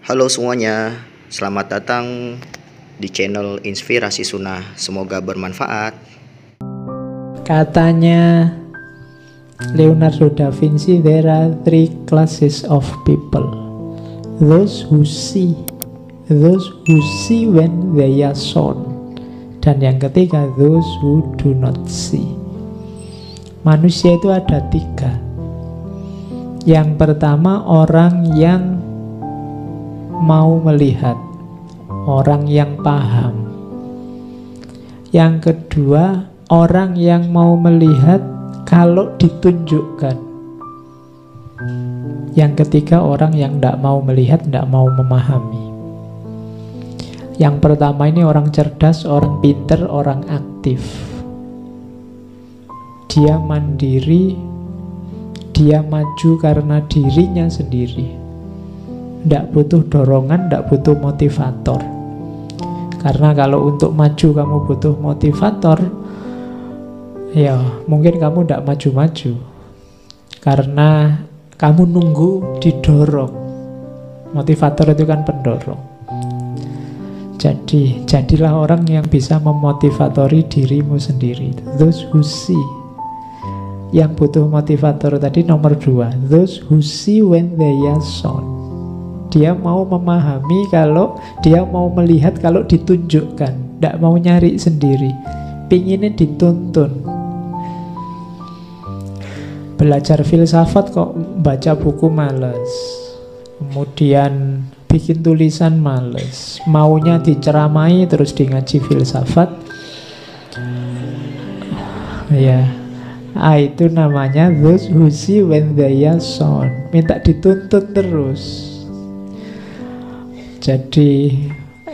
Halo semuanya, selamat datang di channel Inspirasi Sunnah. Semoga bermanfaat. Katanya Leonardo da Vinci, there are three classes of people. Those who see when they are shown. Dan yang ketiga, those who do not see. Manusia itu ada tiga. Yang pertama, orang yang mau melihat, orang yang paham. Yang kedua, orang yang mau melihat kalau ditunjukkan. Yang ketiga, orang yang tidak mau melihat, tidak mau memahami. Yang pertama ini orang cerdas, orang pinter, orang aktif. Dia mandiri, dia maju karena dirinya sendiri. Tidak butuh dorongan, tidak butuh motivator. Karena kalau untuk maju kamu butuh motivator, ya mungkin kamu tidak maju-maju. Karena kamu nunggu didorong. Motivator itu kan pendorong. Jadi, jadilah orang yang bisa memotivatori dirimu sendiri. Those who see. Yang butuh motivator tadi nomor 2. Those who see when they are shown. Dia mau memahami kalau, dia mau melihat kalau ditunjukkan. Tidak mau nyari sendiri. Pinginnya dituntun. Belajar filsafat kok baca buku males. Kemudian bikin tulisan males. Maunya diceramai terus di ngaji filsafat. Ya, itu namanya those who see when they are shown. Minta dituntut terus. Jadi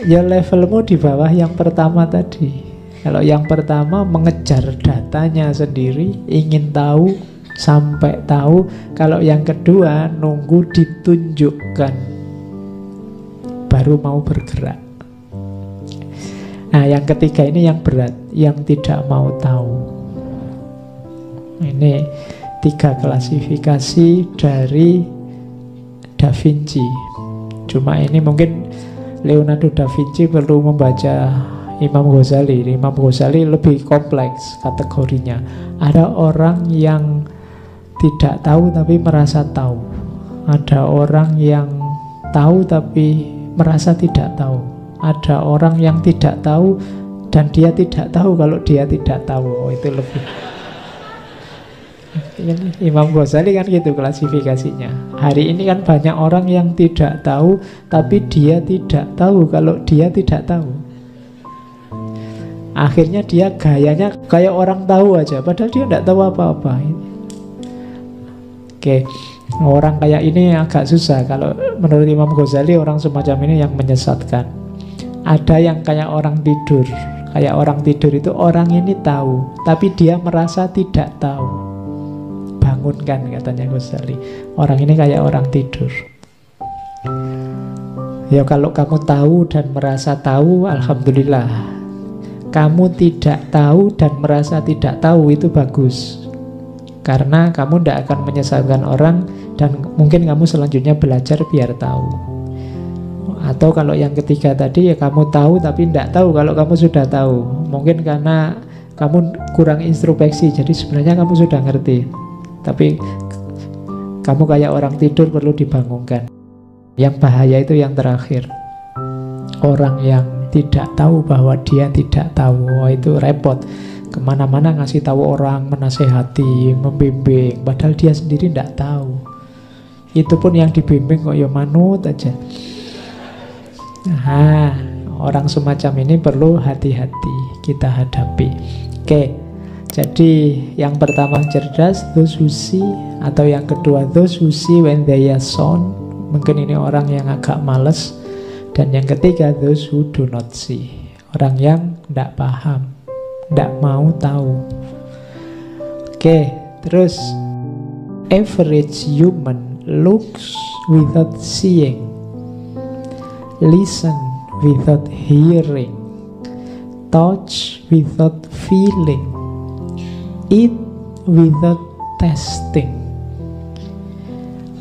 ya levelmu di bawah yang pertama tadi. Kalau yang pertama mengejar datanya sendiri, ingin tahu sampai tahu. Kalau yang kedua nunggu ditunjukkan, baru mau bergerak. Nah yang ketiga ini yang berat, yang tidak mau tahu. Ini 3 klasifikasi dari Da Vinci. Cuma ini mungkin Leonardo da Vinci perlu membaca Imam Ghazali. Imam Ghazali lebih kompleks kategorinya. Ada orang yang tidak tahu tapi merasa tahu. Ada orang yang tahu tapi merasa tidak tahu. Ada orang yang tidak tahu dan dia tidak tahu kalau dia tidak tahu. Oh, itu lebih. Imam Ghazali kan gitu klasifikasinya. Hari ini kan banyak orang yang tidak tahu tapi dia tidak tahu kalau dia tidak tahu. Akhirnya dia gayanya kayak orang tahu aja, padahal dia tidak tahu apa-apa. Oke, orang kayak ini agak susah. Kalau menurut Imam Ghazali, orang semacam ini yang menyesatkan. Ada yang kayak orang tidur. Kayak orang tidur itu orang ini tahu tapi dia merasa tidak tahu. Bangunkan, katanya Ghazali. Orang ini kayak orang tidur. Ya kalau kamu tahu dan merasa tahu, alhamdulillah. Kamu tidak tahu dan merasa tidak tahu, itu bagus. Karena kamu tidak akan menyesatkan orang. Dan mungkin kamu selanjutnya belajar biar tahu. Atau kalau yang ketiga tadi, ya kamu tahu tapi tidak tahu kalau kamu sudah tahu. Mungkin karena kamu kurang introspeksi, jadi sebenarnya kamu sudah ngerti, tapi kamu kayak orang tidur, perlu dibangunkan. Yang bahaya itu yang terakhir. Orang yang tidak tahu bahwa dia tidak tahu. Oh, itu repot. Kemana-mana ngasih tahu orang, menasehati, membimbing, padahal dia sendiri tidak tahu. Itu pun yang dibimbing kok ya manut aja. Nah, orang semacam ini perlu hati-hati kita hadapi. Oke. Jadi yang pertama cerdas, those who see. Atau yang kedua, those who see when they are shown. Mungkin ini orang yang agak males. Dan yang ketiga, those who do not see. Orang yang tidak paham, tidak mau tahu. Oke, terus average human looks without seeing, listen without hearing, touch without feeling, eat without tasting.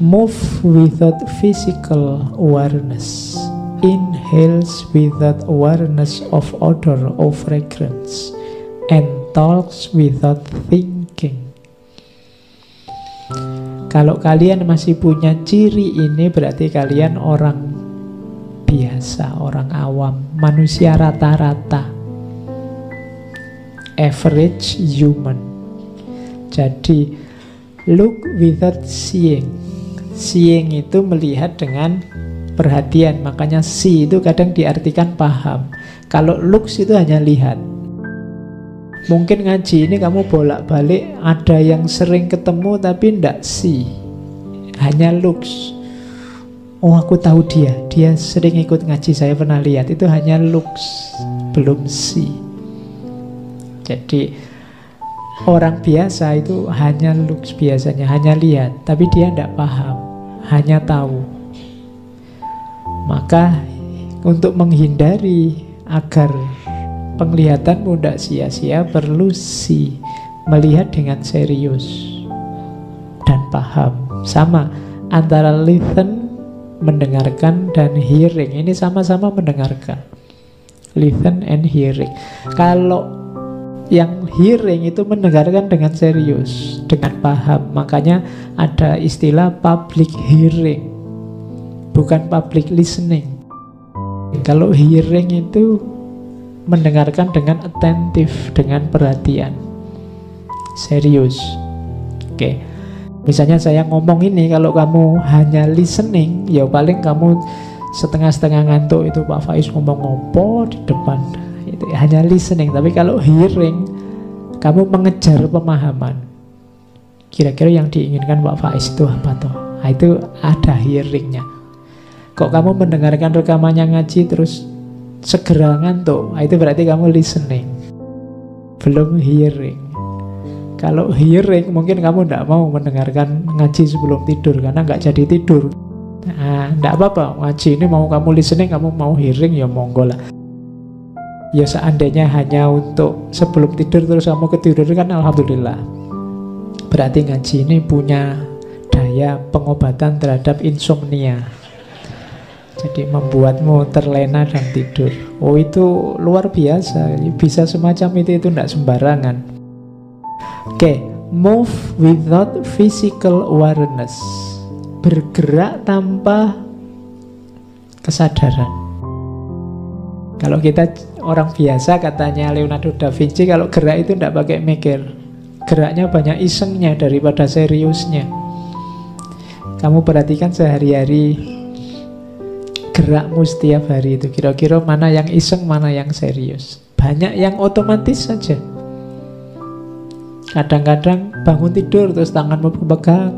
Move without physical awareness. Inhales without awareness of odor or fragrance. And talks without thinking. Kalau kalian masih punya ciri ini, berarti kalian orang biasa, orang awam, manusia rata-rata, average human. Jadi look without seeing. Seeing itu melihat dengan perhatian, makanya see itu kadang diartikan paham. Kalau looks itu hanya lihat. Mungkin ngaji ini kamu bolak-balik, ada yang sering ketemu tapi ndak see, hanya looks. Oh, aku tahu dia sering ikut ngaji, saya pernah lihat. Itu hanya looks, belum see. Jadi orang biasa itu hanya looks, biasanya hanya lihat, tapi dia ndak paham, hanya tahu. Maka untuk menghindari agar penglihatanmu tidak sia-sia, perlu see, melihat dengan serius dan paham. Sama antara listen, mendengarkan, dan hearing, ini sama-sama mendengarkan. Listen and hearing. Kalau yang hearing itu mendengarkan dengan serius, dengan paham, makanya ada istilah public hearing, bukan public listening. Kalau hearing itu mendengarkan dengan attentif, dengan perhatian, serius. Oke. Misalnya saya ngomong ini, kalau kamu hanya listening, ya paling kamu setengah-setengah ngantuk. Itu Pak Faiz ngomong ngopo di depan, itu hanya listening. Tapi kalau hearing, kamu mengejar pemahaman. Kira-kira yang diinginkan Pak Faiz itu apa toh? Nah, itu ada hearingnya. Kok kamu mendengarkan rekamannya ngaji terus segera ngantuk, itu berarti kamu listening, belum hearing. Kalau hearing, mungkin kamu tidak mau mendengarkan ngaji sebelum tidur, karena nggak jadi tidur. Nah, tidak apa-apa, ngaji ini mau kamu listening, kamu mau hearing, ya monggo lah. Ya seandainya hanya untuk sebelum tidur terus kamu ketiduran, kan alhamdulillah. Berarti ngaji ini punya daya pengobatan terhadap insomnia. Jadi membuatmu terlena dan tidur. Oh, itu luar biasa. Bisa semacam itu tidak sembarangan. Oke, move without physical awareness. Bergerak tanpa kesadaran. Kalau kita orang biasa, katanya Leonardo da Vinci, kalau gerak itu tidak pakai mikir. Geraknya banyak isengnya daripada seriusnya. Kamu perhatikan sehari-hari gerakmu setiap hari itu, kira-kira mana yang iseng, mana yang serius. Banyak yang otomatis saja. Kadang-kadang bangun tidur terus tanganmu pegang,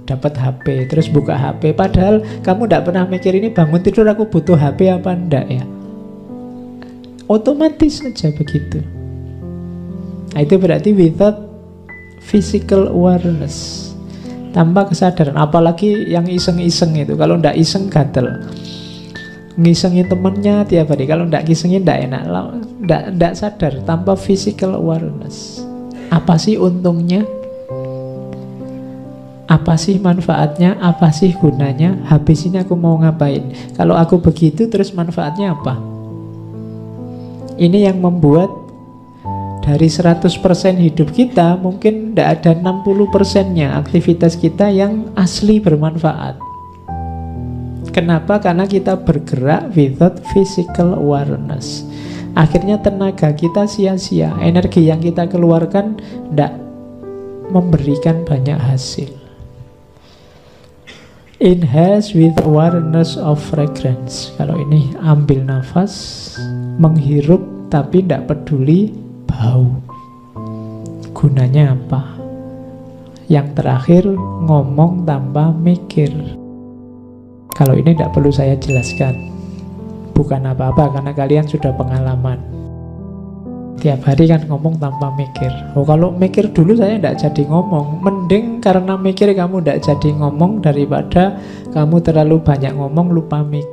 dapat HP, terus buka HP. Padahal kamu tidak pernah mikir, ini bangun tidur aku butuh HP apa enggak ya. Otomatis saja begitu. Nah, itu berarti without physical awareness, tanpa kesadaran. Apalagi yang iseng-iseng itu, kalau ndak iseng gatel, ngisengin temennya tiap hari. Kalau ndak ngisengin ndak enak, ndak sadar, tanpa physical awareness. Apa sih untungnya? Apa sih manfaatnya? Apa sih gunanya? Habis ini aku mau ngapain? Kalau aku begitu, terus manfaatnya apa? Ini yang membuat dari 100% hidup kita, mungkin tidak ada 60%-nya aktivitas kita yang asli bermanfaat. Kenapa? Karena kita bergerak without physical awareness. Akhirnya tenaga kita sia-sia, energi yang kita keluarkan tidak memberikan banyak hasil. Inhale with awareness of fragrance. Kalau ini ambil nafas, menghirup tapi tidak peduli bau. Gunanya apa? Yang terakhir, ngomong tanpa mikir. Kalau ini tidak perlu saya jelaskan, bukan apa-apa karena kalian sudah pengalaman. Tiap hari kan ngomong tanpa mikir. Oh, kalau mikir dulu saya tidak jadi ngomong. Mending karena mikir kamu tidak jadi ngomong daripada kamu terlalu banyak ngomong lupa mikir.